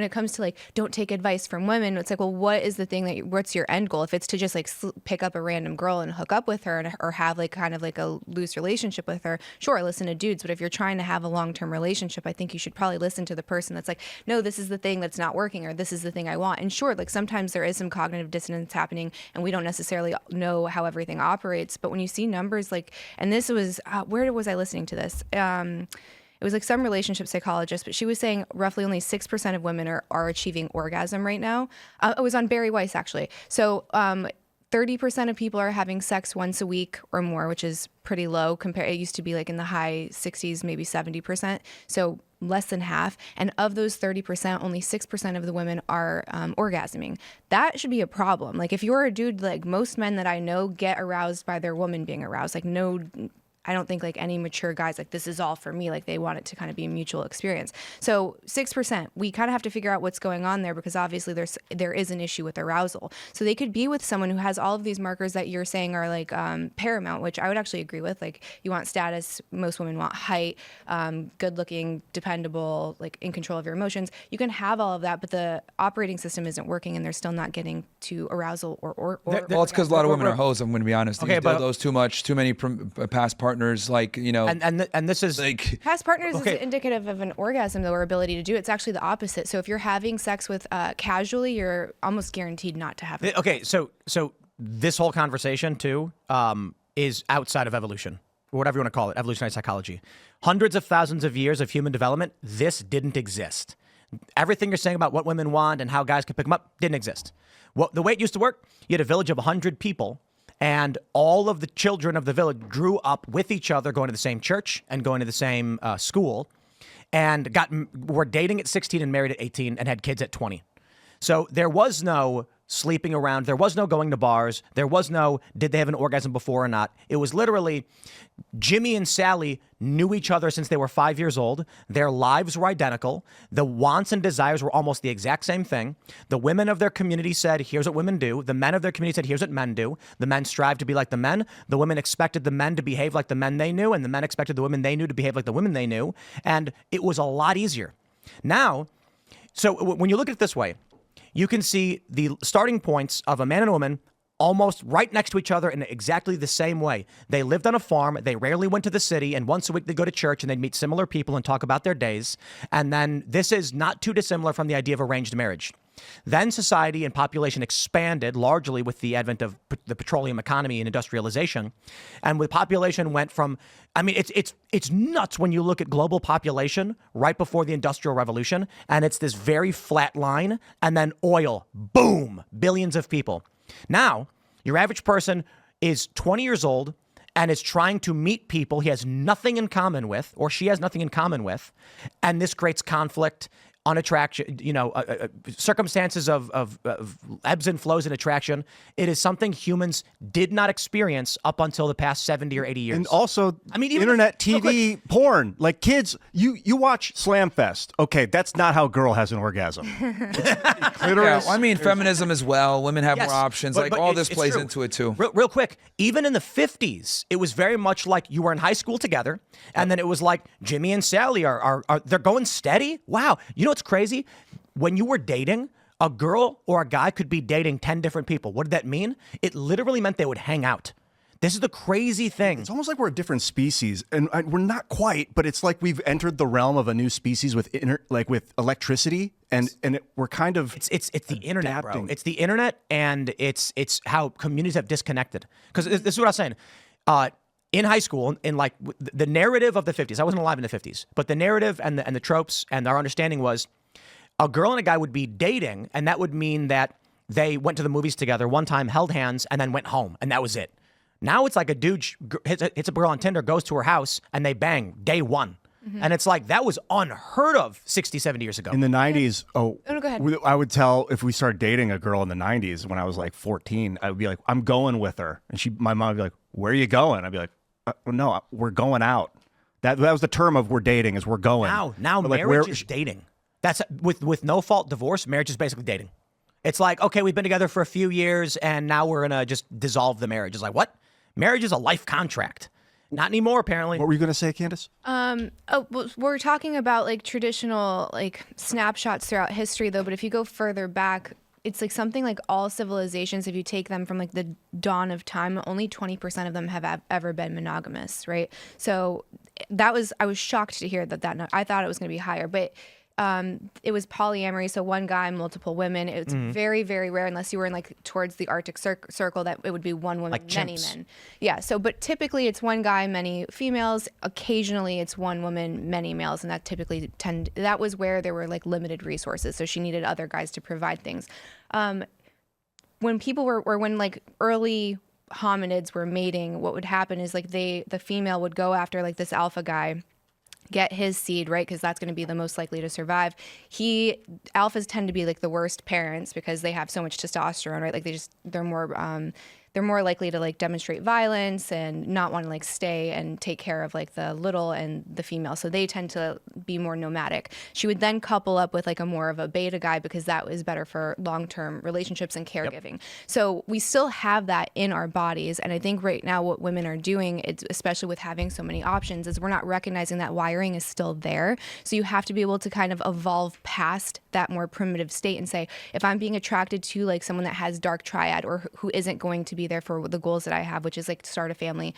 when it comes to like, don't take advice from women, it's like, well, what is the thing that what's your end goal? If it's to just like pick up a random girl and hook up with her or have like kind of like a loose relationship with her, sure, listen to dudes. But if you're trying to have a long-term relationship, I think you should probably listen to the person that's like, no, this is the thing that's not working, or this is the thing I want. And sure, like sometimes there is some cognitive dissonance happening and we don't necessarily know how everything operates. But when you see numbers like, and this was, where was I listening to this? It was like some relationship psychologist, but she was saying roughly only 6% of women are achieving orgasm right now. It was on Barry Weiss, actually. So 30% of people are having sex once a week or more, which is pretty low. It used to be like in the high 60s, maybe 70%. So less than half. And of those 30%, only 6% of the women are orgasming. That should be a problem. Like if you're a dude, like most men that I know get aroused by their woman being aroused. Like no, I don't think like any mature guys like this is all for me. Like they want it to kind of be a mutual experience. So 6%, we kind of have to figure out what's going on there, because obviously there is an issue with arousal. So they could be with someone who has all of these markers that you're saying are like paramount, which I would actually agree with. Like you want status, most women want height, good looking, dependable, like in control of your emotions. You can have all of that, but the operating system isn't working and they're still not getting to arousal or well, it's because a lot of women are hoes. I'm going to be honest. Okay, but those too much, too many past partners, like, you know, and this is like past partners is indicative of an orgasm though, or ability to do. It's actually the opposite. So if you're having sex with casually, you're almost guaranteed not to have it. Okay, so this whole conversation too is outside of evolution, or whatever you want to call it, evolutionary psychology. Hundreds of thousands of years of human development, this didn't exist. Everything you're saying about what women want and how guys can pick them up didn't exist. The way it used to work, you had a village of 100 people. And all of the children of the village grew up with each other, going to the same church and going to the same school, and were dating at 16 and married at 18 and had kids at 20. So there was no sleeping around. There was no going to bars. There was no, did they have an orgasm before or not? It was literally Jimmy and Sally knew each other since they were 5 years old. Their lives were identical. The wants and desires were almost the exact same thing. The women of their community said, here's what women do. The men of their community said, here's what men do. The men strived to be like the men. The women expected the men to behave like the men they knew, and the men expected the women they knew to behave like the women they knew. And it was a lot easier. Now, so when you look at it this way, you can see the starting points of a man and a woman almost right next to each other in exactly the same way. They lived on a farm. They rarely went to the city. And once a week, they'd go to church and they'd meet similar people and talk about their days. And then this is not too dissimilar from the idea of arranged marriage. Then society and population expanded largely with the advent of the petroleum economy and industrialization. And with population went from, I mean, it's nuts when you look at global population right before the Industrial Revolution. And it's this very flat line. And then oil, boom, billions of people. Now, your average person is 20 years old and is trying to meet people he has nothing in common with, or she has nothing in common with. And this creates conflict, unattraction, circumstances of ebbs and flows in attraction. It is something humans did not experience up until the past 70 or 80 years. And also, I mean, internet, TV, porn. Like kids, you watch Slamfest. Okay, that's not how a girl has an orgasm. Clitoris. Yeah, I mean, feminism as well. Women have more options. But all this plays true. into it too. Real quick, even in the 50s, it was very much like you were in high school together, and then it was like Jimmy and Sally are they're going steady. Wow, you know what's crazy? When you were dating, a girl or a guy could be dating 10 different people. What did that mean? It literally meant they would hang out. This is the crazy thing. It's almost like we're a different species, and we're not quite, but it's like we've entered the realm of a new species with with electricity, and we're kind of it's the internet, adapting. bro. It's the internet, and it's how communities have disconnected. Because this is what I was saying. In high school, in like the narrative of the 50s, I wasn't alive in the 50s, but the narrative and the tropes and our understanding was a girl and a guy would be dating, and that would mean that they went to the movies together one time, held hands, and then went home, and that was it. Now it's like a dude hits a girl on Tinder, goes to her house, and they bang day one. Mm-hmm. And it's like, that was unheard of 60, 70 years ago. In the 90s, no, go ahead. I would tell, if we started dating a girl in the 90s when I was like 14, I would be like, I'm going with her. And my mom would be like, where are you going? I'd be like, no, we're going out. That was the term of we're dating, is we're going. Now marriage is dating. That's with no fault divorce, marriage is basically dating. It's like, okay, we've been together for a few years and now we're going to just dissolve the marriage. It's like, what? Marriage is a life contract. Not anymore, apparently. What were you going to say, Candace? Well, we're talking about like traditional like snapshots throughout history though, but if you go further back, it's like something like all civilizations, if you take them from like the dawn of time, only 20% of them have ever been monogamous, right? So I was shocked to hear that I thought it was going to be higher, but it was polyamory, so one guy, multiple women. It's very, very rare unless you were in like towards the Arctic Circle that it would be one woman, like many chimps. men. Yeah. So, but typically it's one guy, many females. Occasionally it's one woman, many males, and that was where there were like limited resources. So she needed other guys to provide things. When people when like early hominids were mating, what would happen is like the female would go after like this alpha guy, get his seed, right? Because that's going to be the most likely to survive. Alphas tend to be like the worst parents because they have so much testosterone, right? Like they're more likely to like demonstrate violence and not want to like stay and take care of like the little and the female. So they tend to be more nomadic. She would then couple up with like a more of a beta guy because that was better for long-term relationships and caregiving. Yep. So we still have that in our bodies. And I think right now what women are doing, especially with having so many options, is we're not recognizing that wiring is still there. So you have to be able to kind of evolve past that more primitive state and say, if I'm being attracted to like someone that has dark triad or who isn't going to be there for the goals that I have, which is like to start a family,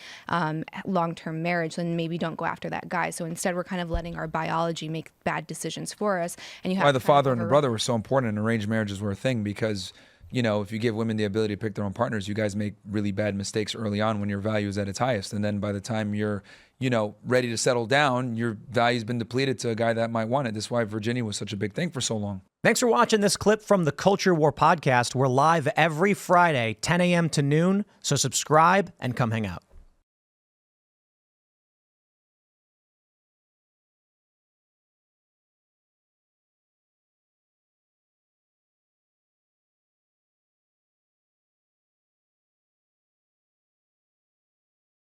long-term marriage, then maybe don't go after that guy. So instead we're kind of letting our biology make bad decisions for us. And you have why the father and the brother were so important and arranged marriages were a thing, because if you give women the ability to pick their own partners, you guys make really bad mistakes early on when your value is at its highest. And then by the time you're, ready to settle down, your value's been depleted to a guy that might want it. That's why virginity was such a big thing for so long. Thanks for watching this clip from the Culture War podcast. We're live every Friday, 10 a.m. to noon. So subscribe and come hang out.